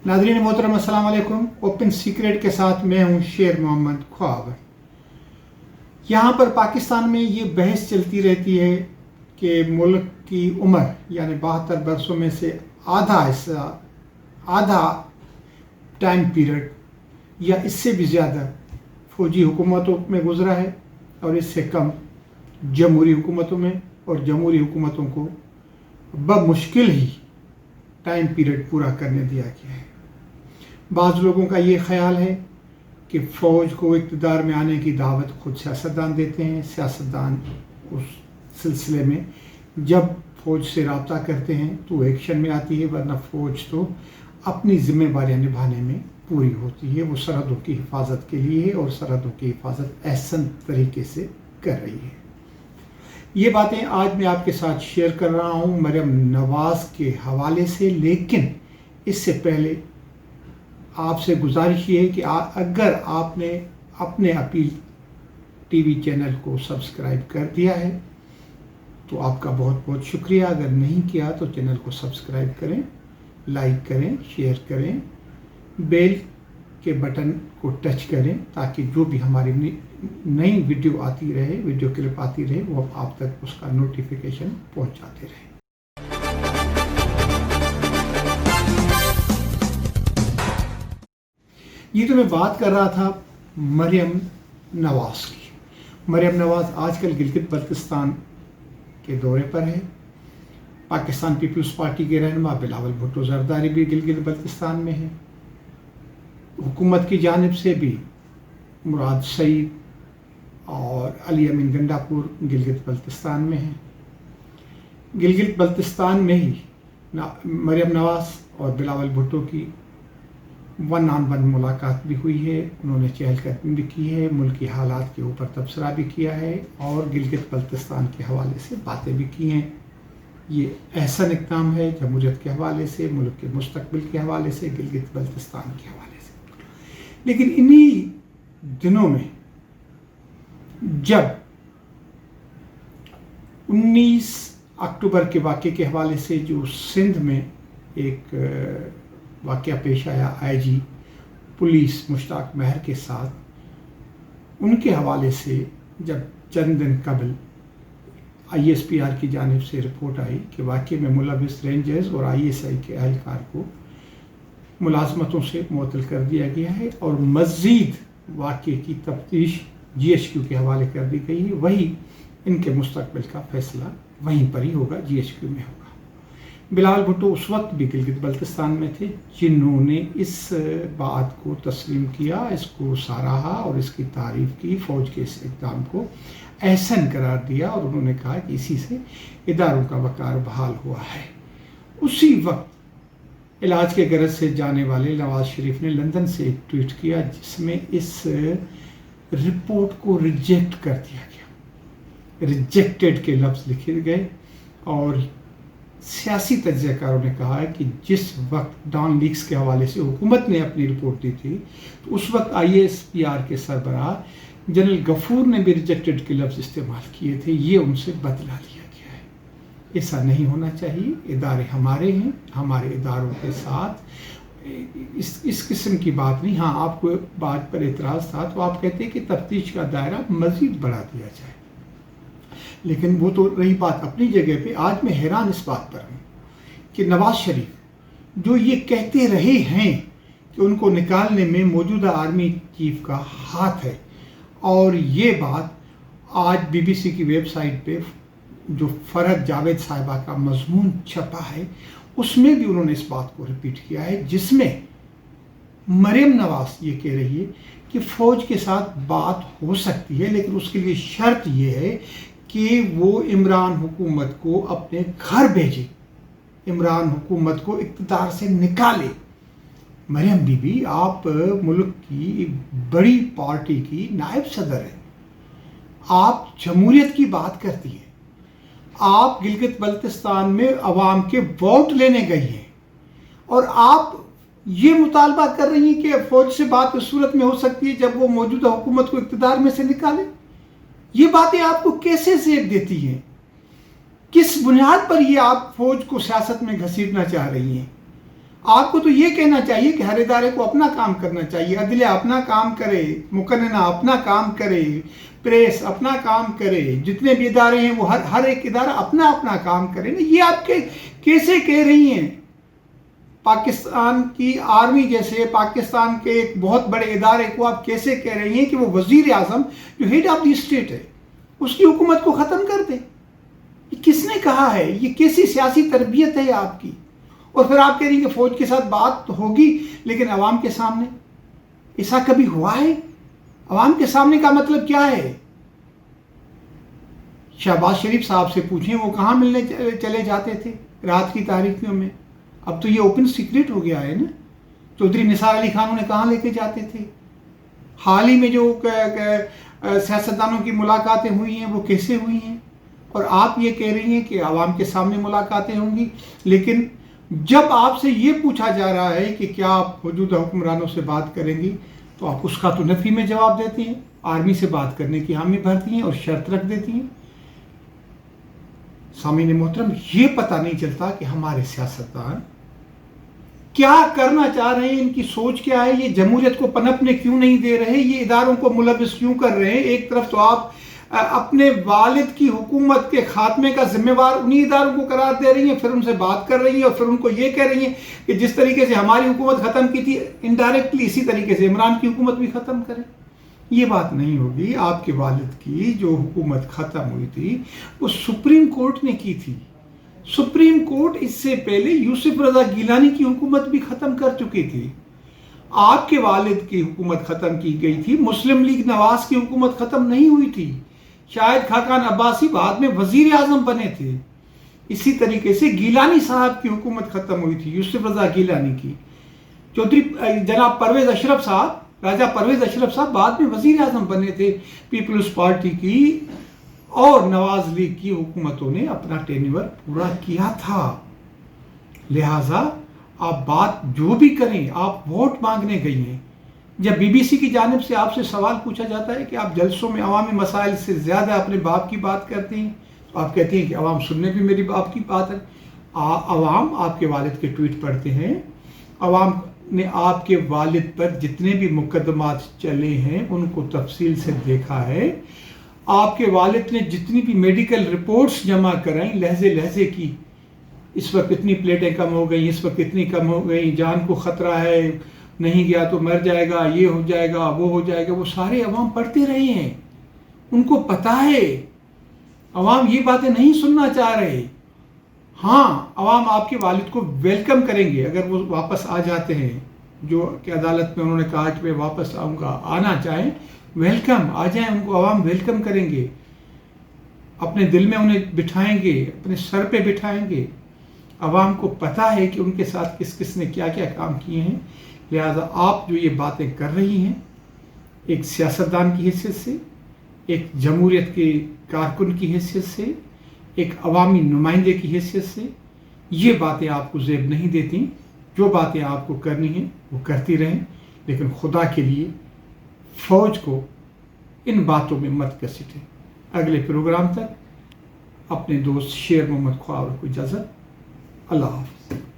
नाज़रीन मोहतरम अस्सलाम वालेकुम। ओपन सीक्रेट के साथ मैं हूँ शेर मोहम्मद ख्वाब। यहाँ पर पाकिस्तान में ये बहस चलती रहती है कि मुल्क की उम्र यानी 72 बरसों में से आधा टाइम पीरियड या इससे भी ज़्यादा फौजी हुकूमतों में गुजरा है और इससे कम जमहूरी हुकूमतों में, और जमहूरी हुकूमतों को बमुश्किल ही टाइम पीरियड पूरा करने दिया गया है। बाज़ लोगों का ये ख्याल है कि फ़ौज को इक़्तिदार में आने की दावत खुद सियासतदान देते हैं। सियासतदान उस सिलसिले में जब फ़ौज से रब्ता करते हैं तो एक्शन में आती है, वरना फ़ौज तो अपनी ज़िम्मेदारियाँ निभाने में पूरी होती है। वो सरहदों की हिफाजत के लिए है और सरहदों की हिफाजत एहसन तरीके से कर रही है। ये बातें आज मैं आपके साथ शेयर कर रहा हूँ मरियम नवाज़ के हवाले से, लेकिन इससे पहले आपसे गुजारिश ये है कि अगर आपने अपने अपील टीवी चैनल को सब्सक्राइब कर दिया है तो आपका बहुत बहुत शुक्रिया। अगर नहीं किया तो चैनल को सब्सक्राइब करें, लाइक करें, शेयर करें, बेल के बटन को टच करें ताकि जो भी हमारी नई वीडियो आती रहे, वीडियो क्लिप आती रहे, वो आप तक उसका नोटिफिकेशन पहुंचाते रहे। ये तो मैं बात कर रहा था मरियम नवाज़ की। मरियम नवाज़ आजकल गिलगित बल्तिस्तान के दौरे पर है। पाकिस्तान पीपल्स पार्टी के रहनुमा बिलावल भुट्टो जरदारी भी गिलगित बल्तिस्तान में है। हुकूमत की जानिब से भी मुराद सईद और अली अमीन गंडापुर गिलगित बल्तिस्तान में हैं। गिलगित बल्तिस्तान में ही मरियम नवाज़ और बिलावल भुट्टो की 1-on-1 मुलाकात भी हुई है। उन्होंने चहलकदमी भी की है, मुल्क की हालात के ऊपर तबसरा भी किया है और गिलगित बल्तिस्तान के हवाले से बातें भी की हैं। ये एहसन इक़दाम है जमहूरियत के हवाले से, मुल्क के मुस्तकबिल के हवाले से, गिलगित बल्तिस्तान के हवाले से। लेकिन इन्हीं दिनों में जब 19 अक्टूबर के वाक़े के हवाले से जो सिंध में एक वाक़या पेश आया आईजी पुलिस मुश्ताक महर के साथ, उनके हवाले से जब चंद दिन कबल ISPR की जानिब से रिपोर्ट आई कि वाक़े में मुलविस रेंजर्स और ISI के एहलकार को मुलाजमतों से मुअत्तल कर दिया गया है और मज़ीद वाक़े की तफ्तीश GHQ के हवाले कर दी गई है, वही इनके मुस्तकबिल का फ़ैसला वहीं पर ही होगा, GHQ में होगा। बिलावल भुट्टो उस वक्त भी गिलगित बल्तिस्तान में थे जिन्होंने इस बात को तस्लीम किया, इसको सराहा और इसकी तारीफ़ की, फ़ौज के इस इक़दाम को एहसन करार दिया और उन्होंने कहा कि इसी से इदारों का वक़ार बहाल हुआ है। उसी वक्त इलाज के गरज से जाने वाले नवाज़ शरीफ ने लंदन से एक ट्वीट किया जिसमें इस रिपोर्ट को रिजेक्ट कर दिया गया। रिजेक्टेड के लफ्ज़ लिखे गए और सियासी तज्ज़ियाकारों ने कहा है कि जिस वक्त डॉन लीक्स के हवाले से हुकूमत ने अपनी रिपोर्ट दी थी तो उस वक्त ISPR के सरबराह जनरल गफूर ने भी रिजेक्टेड के लफ्ज़ इस्तेमाल किए थे। ये उनसे बदला लिया गया है। ऐसा नहीं होना चाहिए। इदारे हमारे हैं, हमारे इदारों के साथ इस किस्म की बात नहीं। हाँ, आपको बात पर एतराज़ था तो आप कहते कि तफ्तीश का दायरा मज़ीद बढ़ा दिया जाए, लेकिन वो तो रही बात अपनी जगह पे। आज मैं हैरान इस बात पर हूँ कि नवाज़ शरीफ जो ये कहते रहे हैं कि उनको निकालने में मौजूदा आर्मी चीफ का हाथ है, और ये बात आज BBC की वेबसाइट पे जो फरहत जावेद साहिबा का मजमून छपा है उसमें भी उन्होंने इस बात को रिपीट किया है, जिसमें मरियम नवाज़ ये कह रही है कि फ़ौज के साथ बात हो सकती है, लेकिन उसके लिए शर्त ये है कि वो इमरान हुकूमत को अपने घर भेजे, इमरान हुकूमत को इक़्तिदार से निकाले। मरियम बीबी, आप मुल्क की एक बड़ी पार्टी की नायब सदर हैं, आप जमहूरियत की बात करती हैं, आप गिलगित बल्तिस्तान में अवाम के वोट लेने गई हैं और आप ये मुतालबा कर रही हैं कि फ़ौज से बात उस सूरत में हो सकती है जब वो मौजूदा हुकूमत को इक़्तिदार में से निकाले। ये बातें आपको कैसे ज़ेब देती हैं? किस बुनियाद पर ये आप फ़ौज को सियासत में घसीटना चाह रही हैं? آپ کو تو یہ کہنا چاہیے کہ ہر ادارے کو اپنا کام کرنا چاہیے، عدلیہ اپنا کام کرے، مقننہ اپنا کام کرے، پریس اپنا کام کرے، جتنے بھی ادارے ہیں وہ ہر ایک ادارہ اپنا اپنا کام کرے نا۔ یہ آپ کیسے کہہ رہی ہیں؟ پاکستان کی آرمی جیسے پاکستان کے ایک بہت بڑے ادارے کو آپ کیسے کہہ رہی ہیں کہ وہ وزیر اعظم جو ہیڈ آف دی اسٹیٹ ہے اس کی حکومت کو ختم کر دے؟ یہ کس نے کہا ہے؟ یہ کیسی سیاسی تربیت ہے آپ کی؟ اور پھر آپ کہہ رہی ہیں کہ فوج کے ساتھ بات ہوگی لیکن عوام کے سامنے؟ ایسا کبھی ہوا ہے؟ عوام کے سامنے کا مطلب کیا ہے؟ شہباز شریف صاحب سے پوچھیں وہ کہاں ملنے چلے جاتے تھے رات کی تاریکیوں میں؟ اب تو یہ اوپن سیکرٹ ہو گیا ہے نا۔ چودھری نثار علی خان انہیں کہاں لے کے جاتے تھے؟ حال ہی میں جو سیاستدانوں کی ملاقاتیں ہوئی ہیں وہ کیسے ہوئی ہیں؟ اور آپ یہ کہہ رہی ہیں کہ عوام کے سامنے ملاقاتیں ہوں گی، لیکن جب آپ سے یہ پوچھا جا رہا ہے کہ کیا آپ موجودہ حکمرانوں سے بات کریں گی تو آپ اس کا تو نفی میں جواب دیتے ہیں، آرمی سے بات کرنے کی حامی بھرتی ہیں اور شرط رکھ دیتی ہیں۔ سامعین محترم، یہ پتہ نہیں چلتا کہ ہمارے سیاستدان کیا کرنا چاہ رہے ہیں، ان کی سوچ کیا ہے، یہ جمہوریت کو پنپنے کیوں نہیں دے رہے، یہ اداروں کو ملوث کیوں کر رہے ہیں۔ ایک طرف تو آپ اپنے والد کی حکومت کے خاتمے کا ذمہ وار انہی اداروں کو قرار دے رہی ہیں، پھر ان سے بات کر رہی ہیں اور پھر ان کو یہ کہہ رہی ہیں کہ جس طریقے سے ہماری حکومت ختم کی تھی انڈائریکٹلی اسی طریقے سے عمران کی حکومت بھی ختم کریں۔ یہ بات نہیں ہوگی۔ آپ کے والد کی جو حکومت ختم ہوئی تھی وہ سپریم کورٹ نے کی تھی۔ سپریم کورٹ اس سے پہلے یوسف رضا گیلانی کی حکومت بھی ختم کر چکی تھی۔ آپ کے والد کی حکومت ختم کی گئی تھی، مسلم لیگ نواز کی حکومت ختم نہیں ہوئی تھی۔ شاہد خاقان عباسی بعد میں وزیر اعظم بنے تھے۔ اسی طریقے سے گیلانی صاحب کی حکومت ختم ہوئی تھی، یوسف رضا گیلانی کی۔ چودھری جناب پرویز اشرف صاحب، راجہ پرویز اشرف صاحب بعد میں وزیر اعظم بنے تھے پیپلز پارٹی کی، اور نواز لیگ کی حکومتوں نے اپنا ٹینیور پورا کیا تھا۔ لہٰذا آپ بات جو بھی کریں، آپ ووٹ مانگنے گئی ہیں۔ جب بی بی سی کی جانب سے آپ سے سوال پوچھا جاتا ہے کہ آپ جلسوں میں عوامی مسائل سے زیادہ اپنے باپ کی بات کرتے ہیں، تو آپ کہتے ہیں کہ عوام سننے بھی میری باپ کی بات ہے۔ عوام آپ کے والد کے ٹویٹ پڑھتے ہیں، عوام نے آپ کے والد پر جتنے بھی مقدمات چلے ہیں ان کو تفصیل سے دیکھا ہے۔ آپ کے والد نے جتنی بھی میڈیکل رپورٹس جمع کرائیں لہجے لہجے کی، اس وقت اتنی پلیٹیں کم ہو گئیں، اس وقت اتنی کم ہو گئیں، جان کو خطرہ ہے، نہیں گیا تو مر جائے گا، یہ ہو جائے گا، وہ ہو جائے گا، وہ سارے عوام پڑھتے رہے ہیں، ان کو پتہ ہے۔ عوام یہ باتیں نہیں سننا چاہ رہے۔ ہاں، عوام آپ کے والد کو ویلکم کریں گے اگر وہ واپس آ جاتے ہیں، جو کہ عدالت میں انہوں نے کہا کہ میں واپس آؤں گا، آنا چاہیں ویلکم، آ جائیں، ان کو عوام ویلکم کریں گے، اپنے دل میں انہیں بٹھائیں گے، اپنے سر پہ بٹھائیں گے۔ عوام کو پتہ ہے کہ ان کے ساتھ کس کس نے کیا کیا کام کیے ہیں۔ لہذا آپ جو یہ باتیں کر رہی ہیں ایک سیاستدان کی حیثیت سے، ایک جمہوریت کے کارکن کی حیثیت سے، ایک عوامی نمائندے کی حیثیت سے، یہ باتیں آپ کو زیب نہیں دیتی۔ جو باتیں آپ کو کرنی ہیں وہ کرتی رہیں، لیکن خدا کے لیے فوج کو ان باتوں میں مت گھسیٹیں۔ اگلے پروگرام تک اپنے دوست شیر محمد خواور کو اجازت۔ اللہ حافظ۔